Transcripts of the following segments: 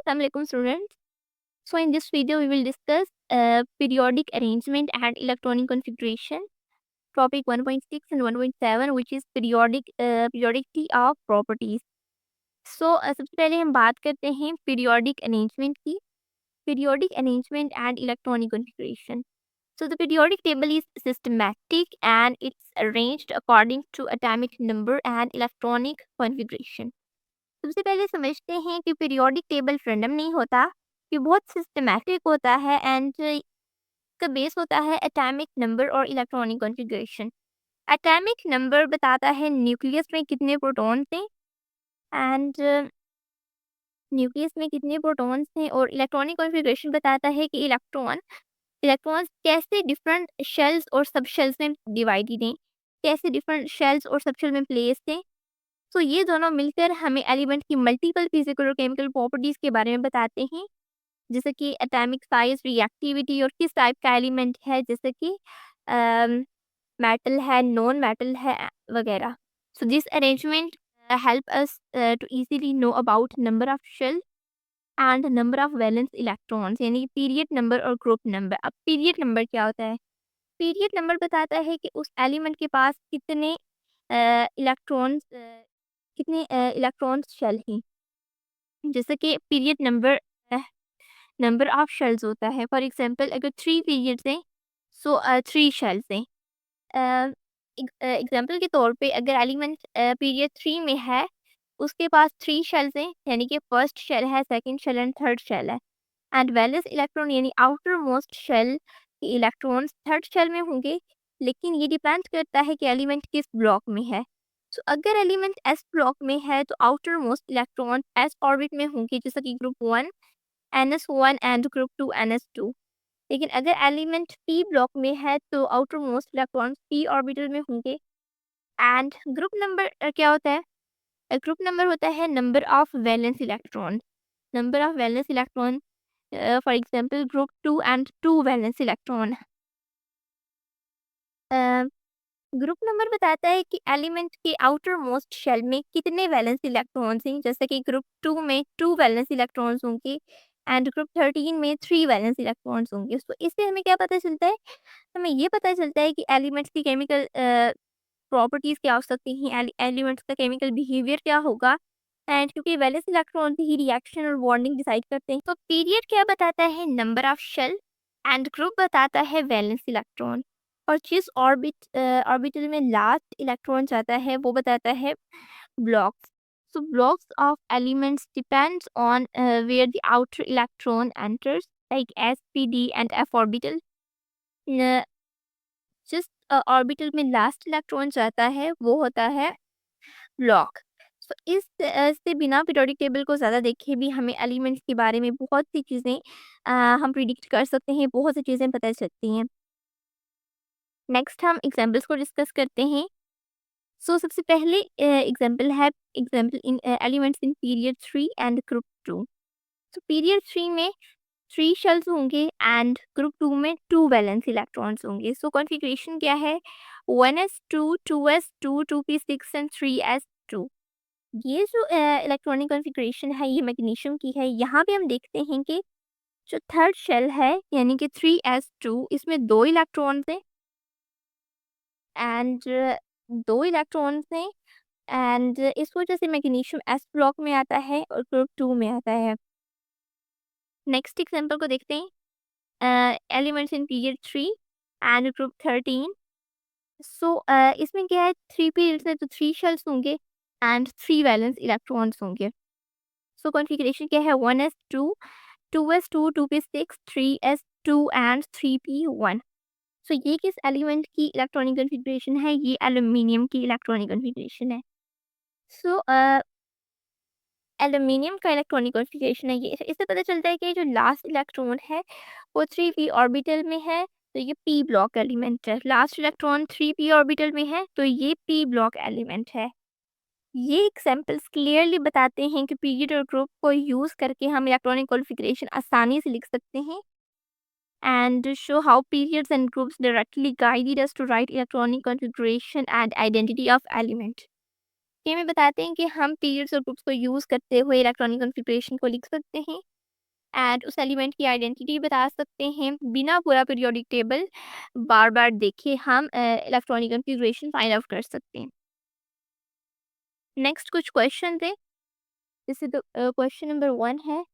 Assalamualaikum students. So in this video we will discuss periodic arrangement and electronic configuration, topic 1.6 and 1.7, which is periodicity of properties. So सबसे पहले हम बात करते हैं periodic arrangement की. Periodic arrangement and electronic configuration. So the periodic table is systematic and it's arranged according to atomic number and electronic configuration. सबसे पहले समझते हैं कि पीरियोडिक टेबल रैंडम नहीं होता, ये बहुत सिस्टमैटिक होता है एंड इसका बेस होता है एटॉमिक नंबर और इलेक्ट्रॉनिक कॉन्फ़िगरेशन। एटॉमिक नंबर बताता है न्यूक्लियस में कितने प्रोटॉन्स हैं एंड न्यूक्लियस में कितने प्रोटॉन्स हैं, और इलेक्ट्रॉनिक कॉन्फ़िगरेशन बताता है कि इलेक्ट्रॉन्स कैसे डिफरेंट शेल्स और सब शेल्स में डिवाइडेड हैं, कैसे डिफरेंट शेल्स और सब शेल में प्लेस्ड हैं। तो ये दोनों मिलकर हमें एलिमेंट की मल्टीपल फिजिकल और केमिकल प्रॉपर्टीज के बारे में बताते हैं, जैसे कि एटॉमिक साइज, रिएक्टिविटी और किस टाइप का एलिमेंट है, जैसे कि मेटल है, नॉन मेटल है वगैरह। So this arrangement help us to easily know about number of shell and number of valence electrons, यानी पीरियड नंबर और ग्रुप नंबर। अब पीरियड नंबर क्या होता है? पीरियड नंबर बताता है कि उस एलिमेंट के पास कितने इलेक्ट्रॉन्स शेल हैं। जैसे कि period number number of shells होता है। फॉर एग्जांपल अगर 3 पीरियड्स हैं सो 3 शेल्स हैं। एग्जांपल के तौर पे अगर एलिमेंट पीरियड 3 में है, उसके पास 3 शेल्स हैं, यानी कि फर्स्ट शेल है, second shell and third shell है। एंड वैलेंस इलेक्ट्रॉन यानी आउटर मोस्ट शेल के इलेक्ट्रॉन्स थर्ड शेल में होंगे, लेकिन ये डिपेंड करता है कि एलिमेंट किस ब्लॉक में है। तो अगर एलिमेंट एस ब्लॉक में है तो outer most electron S orbit में होंगे, जैसे कि group 1 NS1 and group 2 NS2। लेकिन अगर एलिमेंट पी ब्लॉक में है तो outer most electron P orbital में होंगे। एंड ग्रुप नंबर क्या होता है? ग्रुप नंबर होता है number of valence electron. Number of valence electron for example group 2 and 2 valence electron. Group number बताता है कि एलिमेंट के आउटर मोस्ट शेल में कितने वैलेंस इलेक्ट्रॉन्स हैं, जैसे कि ग्रुप 2 में 2 वैलेंस इलेक्ट्रॉन्स होंगे एंड ग्रुप 13 में 3 वैलेंस इलेक्ट्रॉन्स होंगे। तो इससे हमें क्या पता चलता है? हमें ये पता चलता है कि एलिमेंट्स की केमिकल प्रॉपर्टीज़ क्या हो सकती हैं, एलिमेंट्स का केमिकल बिहेवियर क्या होगा, एंड क्योंकि वैलेंस इलेक्ट्रॉन ही रिएक्शन और बॉन्डिंग डिसाइड करते हैं। तो पीरियड क्या बताता है? Number of shell. And group बताता है वैलेंस इलेक्ट्रॉन। और जिस ऑर्बिटल में लास्ट इलेक्ट्रॉन जाता है वो बताता है blocks. So blocks of elements depends on where the outer electron enters, like s, p, d and f orbital. जिस ऑर्बिटल में लास्ट इलेक्ट्रॉन जाता है वो होता है ब्लॉक। सो इससे बिना पीरियोडिक टेबल को ज़्यादा देखे भी हमें एलिमेंट्स के बारे में बहुत सी चीज़ें हम प्रिडिक्ट कर सकते हैं, बहुत सी चीज़ें पता चलती हैं। नेक्स्ट हम एग्जाम्पल्स को डिस्कस करते हैं। सो सबसे पहले example in elements in period 3 and group 2। तो पीरियड 3 में 3 शेल्स होंगे एंड ग्रुप 2 में 2 वैलेंस इलेक्ट्रॉन्स होंगे। सो कॉन्फ़िगरेशन क्या है? 1s2 2s2 2p6 and 3s2। ये जो इलेक्ट्रॉनिक कॉन्फ़िगरेशन है ये मैग्नीशियम की है। यहाँ पे हम देखते हैं कि जो थर्ड शेल है यानी कि 3s2, इसमें 2 इलेक्ट्रॉन्स हैं एंड 2 इलेक्ट्रॉन्स हैं एंड इस वजह से मैग्नीशियम एस ब्लॉक में आता है और ग्रुप 2 में आता है। नेक्स्ट एग्जांपल को देखते हैं। Elements in period 3 and group 13। सो इसमें क्या है, 3 पीरियड्स है तो 3 शेल्स होंगे एंड 3 वैलेंस इलेक्ट्रॉन्स होंगे। सो कॉन्फ़िगरेशन क्या है? 1s2 2s2 2p6 3s2 and 3p1। सो ये किस एलिमेंट की इलेक्ट्रॉनिक कॉन्फ़िगरेशन है? ये एल्यूमिनियम की इलेक्ट्रॉनिक कॉन्फ़िगरेशन है। सो एल्यूमिनियम का इलेक्ट्रॉनिक कॉन्फ़िगरेशन है ये। इससे पता चलता है कि जो लास्ट इलेक्ट्रॉन है वो 3p ऑर्बिटल में है, तो ये p ब्लॉक एलिमेंट है। लास्ट इलेक्ट्रॉन 3p ऑर्बिटल में है तो ये p ब्लॉक एलिमेंट है। ये एग्जांपल्स क्लियरली बताते हैं कि पीरियड और ग्रुप को यूज़ करके हम इलेक्ट्रॉनिक कॉन्फ़िगरेशन आसानी से लिख सकते हैं and show how periods and groups directly guided us to write electronic configuration and identity of element. ये हमें बताते हैं कि हम पीरियड्स और ग्रुप्स को यूज़ करते हुए इलेक्ट्रॉनिक कॉन्फ़िगरेशन को लिख सकते हैं एंड उस एलिमेंट की आइडेंटिटी बता सकते हैं। बिना पूरा पीरियोडिक टेबल बार बार देखे हम इलेक्ट्रॉनिक कॉन्फ़िगरेशन फाइंड आउट कर सकते हैं। नेक्स्ट कुछ क्वेश्चन थे। जैसे तो क्वेश्चन नंबर 1 है,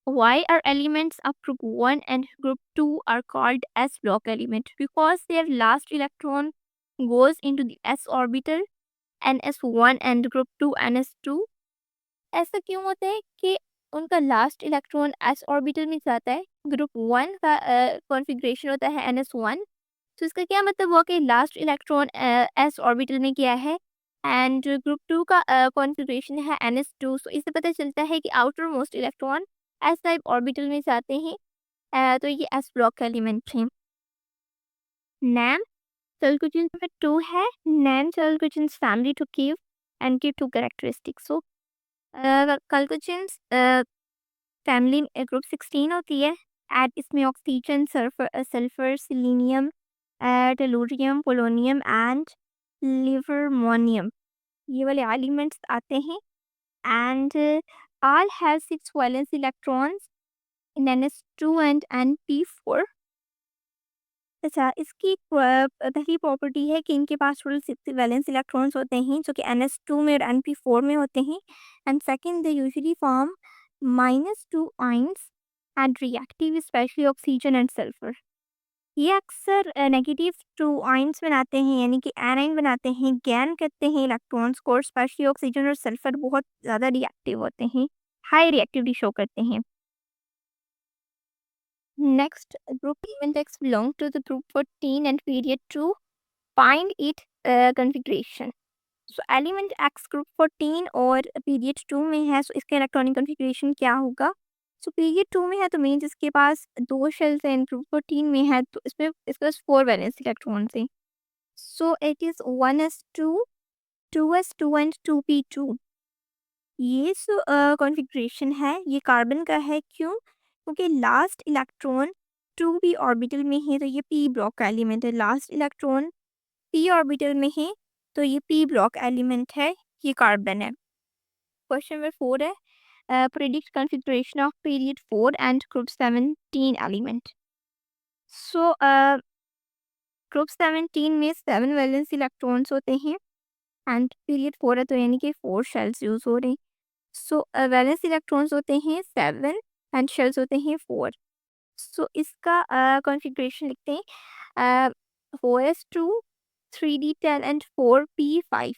why are elements of group 1 and group 2 are called s block element? Because their last electron goes into the s orbital, ns1 and group 2 ns2। ऐसा क्यों होता है कि उनका लास्ट इलेक्ट्रॉन एस ऑर्बिटल में जाता है। ग्रुप 1 का कॉन्फ़िगरेशन होता है ns1। तो इसका क्या मतलब हुआ कि लास्ट इलेक्ट्रॉन एस ऑर्बिटल में गया है। एंड ग्रुप 2 का कॉन्फ़िगरेशन है ns2। सो इससे पता चलता है कि outermost electron s type orbital में जाते हैं। तो ये एस ब्लॉक का एलिमेंट है। नैम चलकोजेंस में 2 है। Name chalcogens family to give and give 2 characteristics. So chalcogens family group 16 होती है। एंड इसमें oxygen, sulphur, selenium, tellurium, polonium and livermorium, ये वाले एलिमेंट्स आते हैं। And all have 6 valence electrons in ns2 and np4। अच्छा, इसकी पहली प्रॉपर्टी है कि इनके पास टोटल 6 वैलेंस इलेक्ट्रॉन्स होते हैं जो कि ns2 में और np4 में होते हैं। And second, they usually form -2 ions and reactive, specially oxygen and sulphur. ये अक्सर नेगेटिव 2 आयंस बनाते हैं, यानी कि एनाइन बनाते हैं, गैन करते हैं इलेक्ट्रॉन्स को। स्पेशली ऑक्सीजन और सल्फर बहुत ज़्यादा रिएक्टिव होते हैं, हाई रिएक्टिविटी शो करते हैं। Next, group element X belong to the group 14 and period 2. Find its configuration. So element X group 14 और period 2 में है, so इसका इलेक्ट्रॉनिक कॉन्फ़िगरेशन क्या होगा। सो पीरियड 2 में है तो मीन्स इसके पास 2 शेल्स हैं। ग्रुप 14 में है तो इसमें इसके पास 4 वैलेंस इलेक्ट्रॉन्स हैं। So it is 1s2, 2s2 and 2p2। ये जो कॉन्फ़िगरेशन है ये कार्बन का है। क्यों? क्योंकि लास्ट इलेक्ट्रॉन 2p ऑर्बिटल में है तो ये p ब्लॉक का एलिमेंट है। लास्ट इलेक्ट्रॉन p ऑर्बिटल में है तो ये p ब्लॉक एलिमेंट है, ये कार्बन है। क्वेश्चन नंबर 4 है, predict configuration of period 4 and group 17 element. So group 17 में 7 वैलेंस इलेक्ट्रॉन्स होते हैं एंड पीरियड 4 है तो यानी कि 4 शेल्स यूज़ हो रहे हैं। सो वैलेंस इलेक्ट्रॉन्स होते हैं 7 एंड शेल्स होते हैं 4। सो इसका कॉन्फ़िगरेशन लिखते हैं 4s2, 3d10 एंड 4p5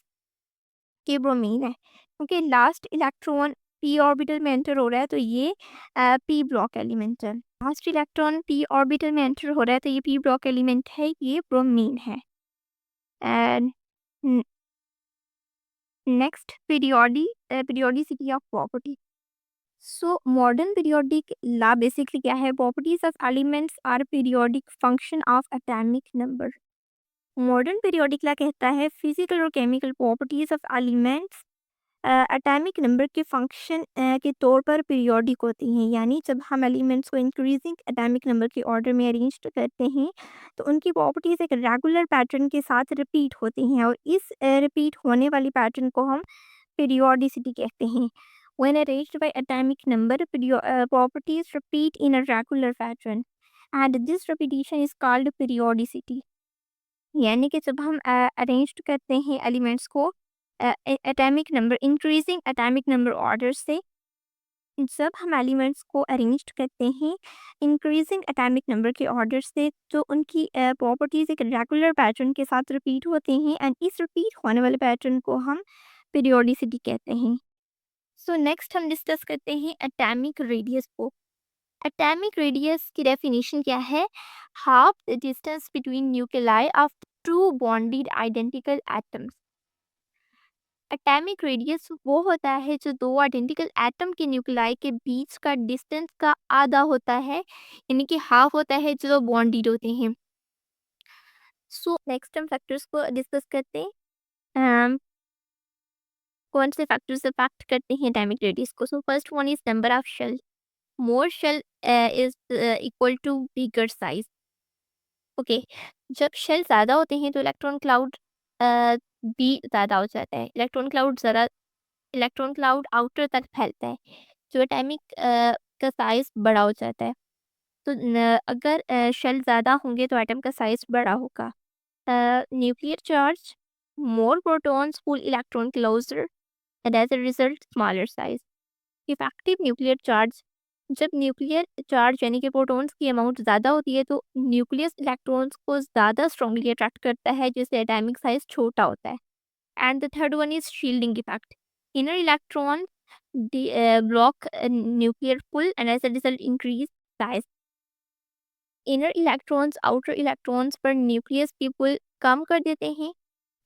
के ब्रोमीन है। क्योंकि लास्ट इलेक्ट्रॉन p ऑर्बिटल में एंटर हो रहा है तो ये p ब्लॉक एलिमेंट है। लास्ट इलेक्ट्रॉन p ऑर्बिटल में एंटर हो रहा है तो ये p ब्लॉक एलिमेंट है, ये ब्रोमीन है। And next, periodicity of property. So modern periodic law basically क्या है? Properties of elements are periodic function of atomic number. Modern periodic law कहता है फिजिकल और chemical properties of elements atomic number के function के तौर पर पीरियोडिक होती हैं। यानी जब हम एलिमेंट्स को इंक्रीजिंग एटॉमिक नंबर के ऑर्डर में अरेंज करते हैं तो उनकी प्रॉपर्टीज एक रेगुलर पैटर्न के साथ रिपीट होती हैं और इस रिपीट होने वाली पैटर्न को हम periodicity कहते हैं। When arranged by atomic number, properties repeat in a regular pattern, and this repetition is called periodicity। यानी कि जब हम अरेंज करते हैं एलिमेंट्स को atomic number, increasing atomic number order से, जब हम एलिमेंट्स को अरेंज करते हैं इंक्रीजिंग एटॉमिक नंबर के ऑर्डर से तो उनकी प्रॉपर्टीज़ एक रेगुलर पैटर्न के साथ रिपीट होते हैं एंड इस रिपीट होने वाले पैटर्न को हम पीरियोडिसिटी कहते हैं। सो नेक्स्ट हम डिस्कस करते हैं एटॉमिक रेडियस को। एटॉमिक रेडियस की डेफिनेशन क्या है? Half the distance between nuclei of two bonded identical atoms. Atomic radius वो होता है जो दो आइडेंटिकल एटम के न्यूक्लियाई के बीच का डिस्टेंस का आधा होता है, यानी कि हाफ होता है जो बॉन्डेड होते हैं। सो नेक्स्ट हम फैक्टर्स को डिस्कस करते हैं। कौन से फैक्टर्स अफेक्ट करते हैं एटॉमिक रेडियस को? So first one is number of shell. More shell is equal to bigger size. Okay, जब शेल ज़्यादा होते हैं तो इलेक्ट्रॉन क्लाउड भी ज़्यादा हो जाता है। इलेक्ट्रॉन क्लाउड आउटर तक फैलता है। जो एटॉमिक का साइज़ बड़ा हो जाता है। तो अगर शेल ज़्यादा होंगे तो एटम का साइज़ बड़ा होगा। Nuclear charge, more protons pull electron closer and as a result smaller size. Effective nuclear charge, जब न्यूक्लियर चार्ज यानी कि प्रोटॉन्स की अमाउंट ज़्यादा होती है तो न्यूक्लियस इलेक्ट्रॉन्स को ज़्यादा स्ट्रांगली अट्रैक्ट करता है, जिससे एटॉमिक साइज छोटा होता है। And the third one is shielding effect. Inner electron block nuclear pull and as a result increase size. Inner electrons outer electrons पर न्यूक्लियस की पुल कम कर देते हैं।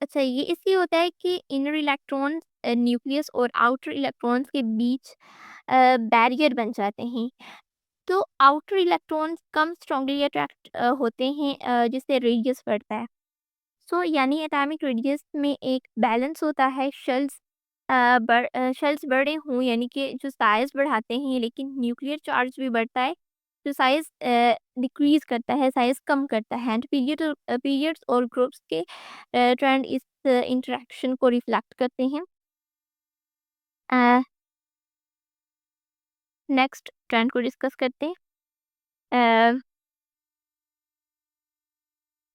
अच्छा, ये इसलिए होता है कि इनर इलेक्ट्रॉन्स न्यूक्लियस और आउटर इलेक्ट्रॉन्स के बीच बैरियर बन जाते हैं। तो आउटर इलेक्ट्रॉन्स कम स्ट्रांगली अट्रैक्ट होते हैं, जिससे रेडियस बढ़ता है। सो यानी एटॉमिक रेडियस में एक बैलेंस होता है। शेल्स बड़े हों यानी कि जो साइज़ बढ़ाते हैं, लेकिन न्यूक्लियर चार्ज भी बढ़ता है जो साइज़ डिक्रीज़ करता है, साइज़ कम करता है। एंड पीरियड्स और ग्रुप्स के ट्रेंड इस इंटरेक्शन को रिफ्लेक्ट करते हैं। नेक्स्ट ट्रेंड को डिस्कस करते हैं।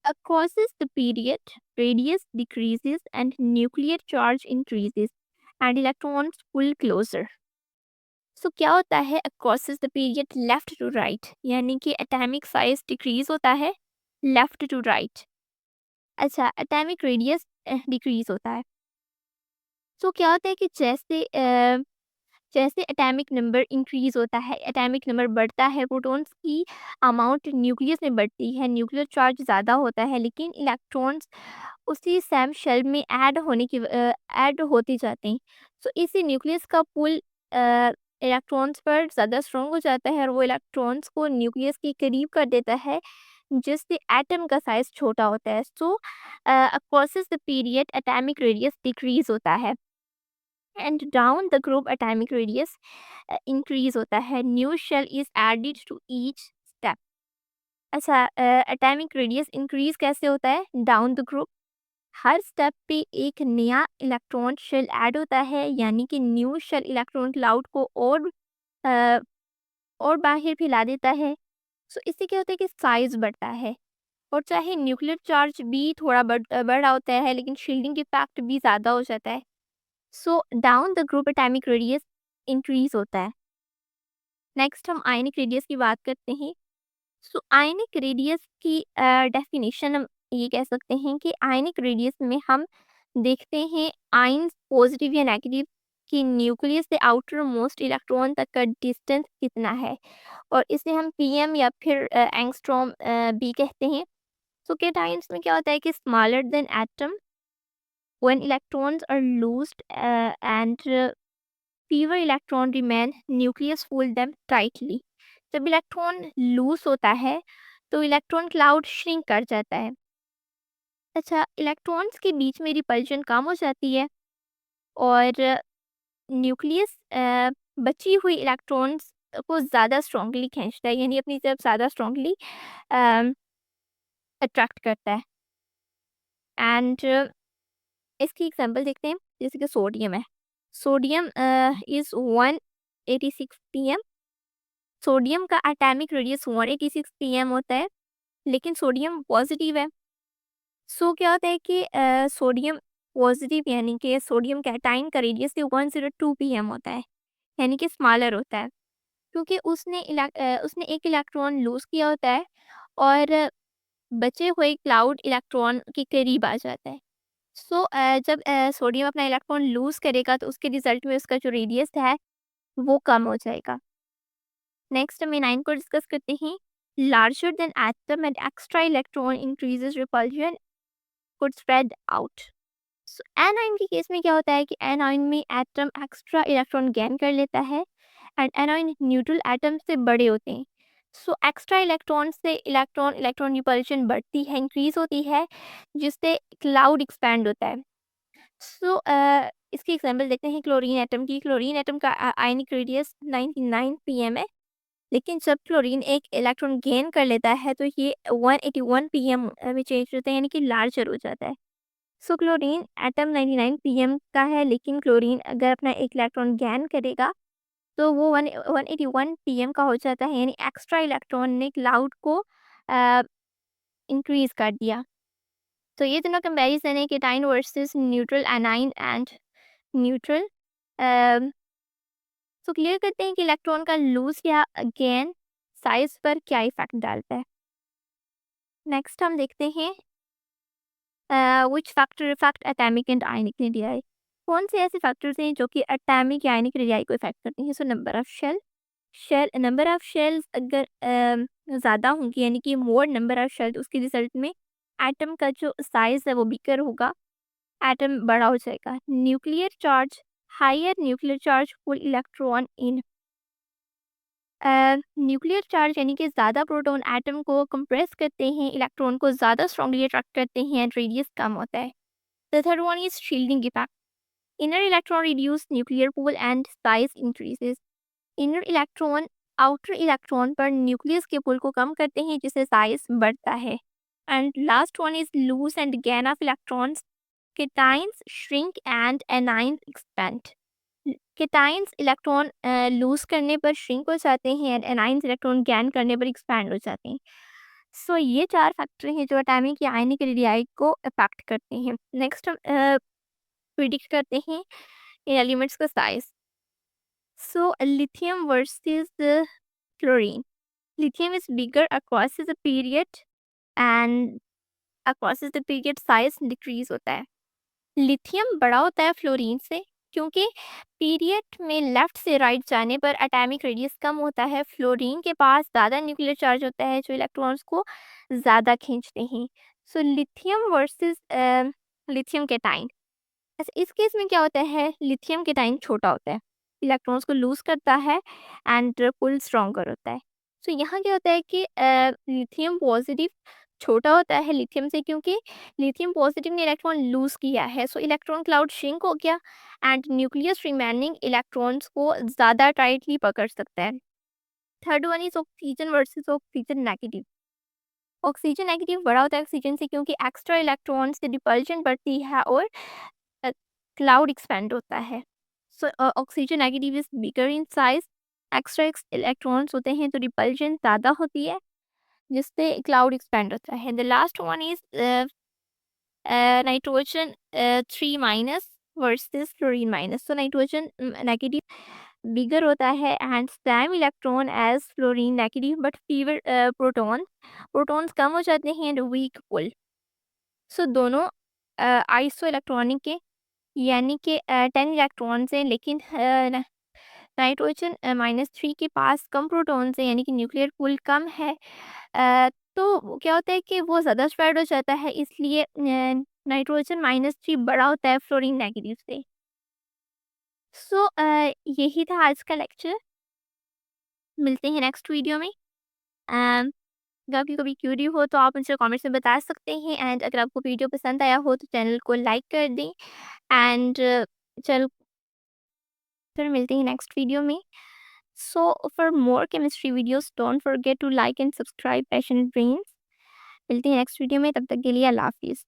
Across the period, radius decreases and nuclear charge increases and electrons pull closer. So क्या होता है across the period left to right, यानी कि atomic size decrease होता है left to right. अच्छा, atomic radius decrease होता है। So क्या होता है कि जैसे एटॉमिक नंबर इंक्रीज होता है, एटॉमिक नंबर बढ़ता है, प्रोटॉन्स की अमाउंट न्यूक्लियस में बढ़ती है, न्यूक्लियर चार्ज ज़्यादा होता है, लेकिन इलेक्ट्रॉन्स उसी सेम शेल में ऐड होते जाते हैं। सो इसी न्यूक्लियस का पुल इलेक्ट्रॉन्स पर ज़्यादा स्ट्रॉन्ग हो जाता है और वो इलेक्ट्रॉन्स को न्यूक्लियस के करीब कर देता है, जिससे एटम का साइज छोटा होता है। So across the period atomic radius decrease होता है and down the group atomic radius increase होता है। New shell is added to each step. अच्छा, एटॉमिक रेडियस इंक्रीज कैसे होता है? डाउन द ग्रुप, हर स्टेप पे एक नया इलेक्ट्रॉन शेल ऐड होता है, यानी कि न्यू शेल इलेक्ट्रॉन क्लाउड को अ, और बाहर फैला देता है। सो इससे क्या होता है कि साइज बढ़ता है, और चाहे न्यूक्लियर चार्ज भी थोड़ा बड़ा होता है, लेकिन शील्डिंग इफेक्ट भी ज़्यादा हो जाता है। So down the group atomic radius increase होता है। नेक्स्ट हम आयनिक रेडियस की बात करते हैं। सो आयनिक रेडियस की डेफिनेशन हम ये कह सकते हैं कि आयनिक रेडियस में हम देखते हैं आयंस पॉजिटिव या नेगेटिव कि न्यूक्लियस से आउटर मोस्ट इलेक्ट्रॉन तक का डिस्टेंस कितना है, और इसे हम पीएम या फिर एंगस्ट्रॉम भी कहते हैं। सो केटायंस में क्या होता है कि smaller than atom when electrons are loosed and fewer electron remain, nucleus pull them tightly. जब इलेक्ट्रॉन लूज होता है तो इलेक्ट्रॉन क्लाउड श्रिंक कर जाता है। अच्छा, इलेक्ट्रॉन्स के बीच में रिपल्शन कम हो जाती है और न्यूक्लियस बची हुई इलेक्ट्रॉन्स को ज़्यादा स्ट्रांगली खींचता है, यानी अपनी तरफ ज़्यादा स्ट्रांगली अट्रैक्ट करता है। एंड इसकी एग्जांपल देखते हैं, जैसे कि सोडियम है। Sodium is 186 PM. सोडियम का एटॉमिक रेडियस 186 पीएम होता है, लेकिन सोडियम पॉजिटिव है। सो क्या होता है कि सोडियम पॉजिटिव यानी कि सोडियम कैटायन का रेडियस 102 पीएम होता है, यानी कि स्मॉलर होता है, क्योंकि उसने एक इलेक्ट्रॉन लूज़ किया होता है और बचे हुए क्लाउड इलेक्ट्रॉन के करीब आ जाता है। सो जब सोडियम अपना इलेक्ट्रॉन लूज़ करेगा तो उसके रिजल्ट में उसका जो रेडियस है वो कम हो जाएगा। नेक्स्ट हम एनाइन को डिस्कस करते हैं। Larger than atom and extra electron increases repulsion could spread out. So A9 के केस में क्या होता है कि एनाइन में एटम एक्स्ट्रा इलेक्ट्रॉन गेन कर लेता है एंड एनाइन न्यूट्रल एटम से बड़े होते हैं। सो एक्स्ट्रा इलेक्ट्रॉन से इलेक्ट्रॉन इलेक्ट्रॉन रिपल्शन बढ़ती है, इंक्रीज होती है, जिससे क्लाउड एक्सपैंड होता है। सो इसकी एग्जांपल देखते हैं क्लोरीन एटम की। क्लोरीन एटम का आयनिक रेडियस 99 पीएम है, लेकिन जब क्लोरीन एक इलेक्ट्रॉन गेन कर लेता है तो ये 181 पीएम में चेंज होता है, यानी कि लार्जर हो जाता है। सो क्लोरीन एटम 99 पीएम का है, लेकिन क्लोरीन अगर अपना एक इलेक्ट्रॉन गेन करेगा तो वो 181 पीएम का हो जाता है, यानी एक्स्ट्रा इलेक्ट्रॉन ने क्लाउड को इंक्रीज कर दिया। तो ये दोनों कंपैरिजन है, cation versus neutral A9 and neutral. तो क्लियर करते हैं कि इलेक्ट्रॉन का लूज या गेन साइज पर क्या इफेक्ट डालता है। नेक्स्ट हम देखते हैं which factor effect atomic and ionic radii. कौन से ऐसे फैक्टर्स हैं जो कि एटॉमिक या आयनिक रेडियाई को इफेक्ट करते हैं। So number of number of shells अगर ज़्यादा होंगी, यानी कि मोर नंबर ऑफ शेल, उसके रिजल्ट में एटम का जो साइज है वो बिगर होगा, एटम बड़ा हो जाएगा। Nuclear charge, higher nuclear charge pull electron in. Nuclear charge यानी कि ज़्यादा प्रोटॉन एटम को कंप्रेस करते हैं, इलेक्ट्रॉन को ज़्यादा स्ट्रांगली अट्रैक्ट करते हैं एंड रेडियस कम होता है। The third one is shielding effect. Inner electron reduce nuclear pool and size increases. Inner electron outer electron पर न्यूक्लियस के पुल को कम करते हैं, जिससे साइज बढ़ता है। And last one is lose and gain of electrons. Cations shrink and anions expand. Cations electron lose करने पर श्रिंक हो जाते हैं एंड एनाइंस इलेक्ट्रॉन गेन करने पर एक्सपैंड हो जाते हैं। सो ये चार फैक्टर हैं जो एटॉमिक या आयनिक रेडियाई को अफेक्ट करते हैं। नेक्स्ट हम प्रिडिक्ट करते हैं इन एलिमेंट्स का size. So lithium versus fluorine. Lithium is bigger across the period and across the period size decrease होता है। लिथियम बड़ा होता है फ्लोरीन से, क्योंकि पीरियड में लेफ्ट से राइट जाने पर एटॉमिक रेडियस कम होता है। फ्लोरीन के पास ज़्यादा न्यूक्लियर चार्ज होता है जो इलेक्ट्रॉन्स को ज़्यादा खींचते हैं। So lithium versus lithium cation. इस केस में क्या होता है, लिथियम केटाइन छोटा होता है, इलेक्ट्रॉन्स को लूज करता है एंड पुल स्ट्रॉन्गर होता है। सो यहाँ क्या होता है कि लिथियम पॉजिटिव छोटा होता है लिथियम से, क्योंकि लिथियम पॉजिटिव ने इलेक्ट्रॉन लूज किया है। सो इलेक्ट्रॉन क्लाउड श्रिंक हो गया एंड न्यूक्लियस रिमेनिंग इलेक्ट्रॉन्स को ज़्यादा टाइटली पकड़ सकता है। Third one is oxygen versus oxygen negative. Oxygen negative बड़ा होता है ऑक्सीजन से, क्योंकि एक्स्ट्रा इलेक्ट्रॉन से रिपल्शन बढ़ती है और क्लाउड एक्सपेंड होता है। So oxygen negative is bigger in size. Extra electrons होते हैं तो रिपल्शन ज़्यादा होती है, जिससे क्लाउड एक्सपेंड होता है। The last one is nitrogen 3 minus versus fluorine minus. तो नाइट्रोजन नेगेटिव बिगर होता है and same electron as fluorine negative, but fewer protons कम हो जाते हैं एंड वीक पुल। सो दोनों आइसो इलेक्ट्रॉनिक के, यानी कि 10 इलेक्ट्रॉन्स हैं, लेकिन नाइट्रोजन -3 के पास कम प्रोटॉन्स हैं, यानी कि न्यूक्लियर पूल कम है। तो क्या होता है कि वो ज़्यादा स्प्रेड हो जाता है, इसलिए नाइट्रोजन -3 बड़ा होता है फ्लोरीन नेगेटिव से। सो यही था आज का लेक्चर। मिलते हैं नेक्स्ट वीडियो में। अगर आपकी कभी क्यूरी हो तो आप मुझे कमेंट्स में बता सकते हैं, एंड अगर आपको वीडियो पसंद आया हो तो चैनल को लाइक कर दें। एंड चलो फिर मिलते हैं नेक्स्ट वीडियो में। So for more chemistry videos don't forget to like and subscribe passionate brains. मिलते हैं नेक्स्ट वीडियो में, तब तक के लिए अल्लाह हाफिज़।